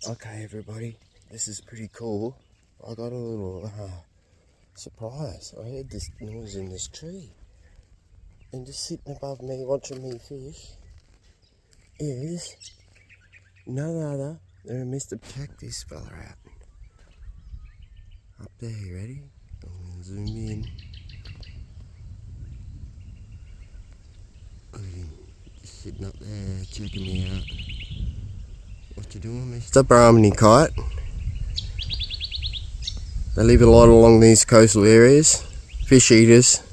Okay, everybody, this is pretty cool. I got a little surprise. I heard this noise in this tree, and just sitting above me watching me fish is none other than Mr. Check this fella out. Up there, you ready? I'm gonna zoom in. Look at him, just sitting up there checking me out. What you doing, Mr. Brahminy kite? They live a lot along these coastal areas, fish eaters.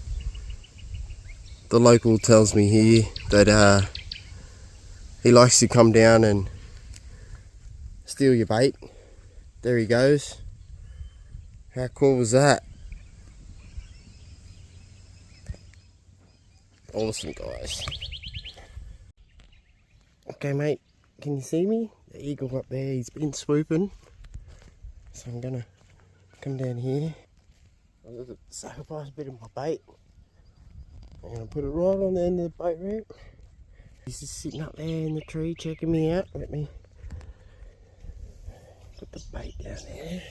The local tells me here that he likes to come down and steal your bait. There he goes. How cool was that? Awesome, guys. Okay, mate, can you see me? The eagle up there, he's been swooping. So I'm gonna come down here. I'm gonna sacrifice a bit of my bait. I'm gonna put it right on the end of the boat ramp. He's just sitting up there in the tree checking me out. Let me put the bait down there.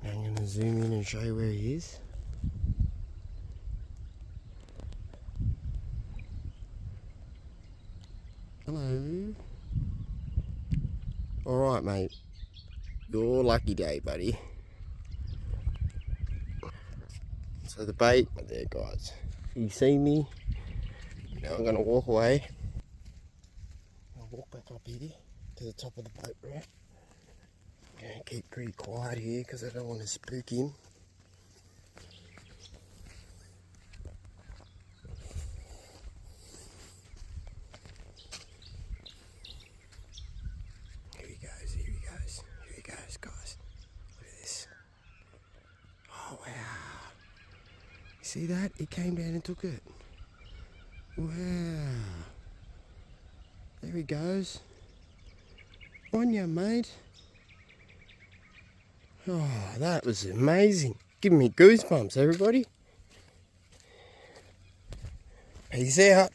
Now I'm gonna zoom in and show you where he is. Hello. Alright, mate. Your lucky day, buddy. So the bait, there, guys. You see me? Now I'm gonna walk away. I'll walk back up here to the top of the boat ramp. I'm gonna keep pretty quiet here because I don't want to spook him. Here he goes, here he goes, here he goes, guys. Look at this. Oh, wow. You see that? He came down and took it. Wow. There he goes. On ya, mate. Oh, that was amazing. Giving me goosebumps, everybody. Peace out.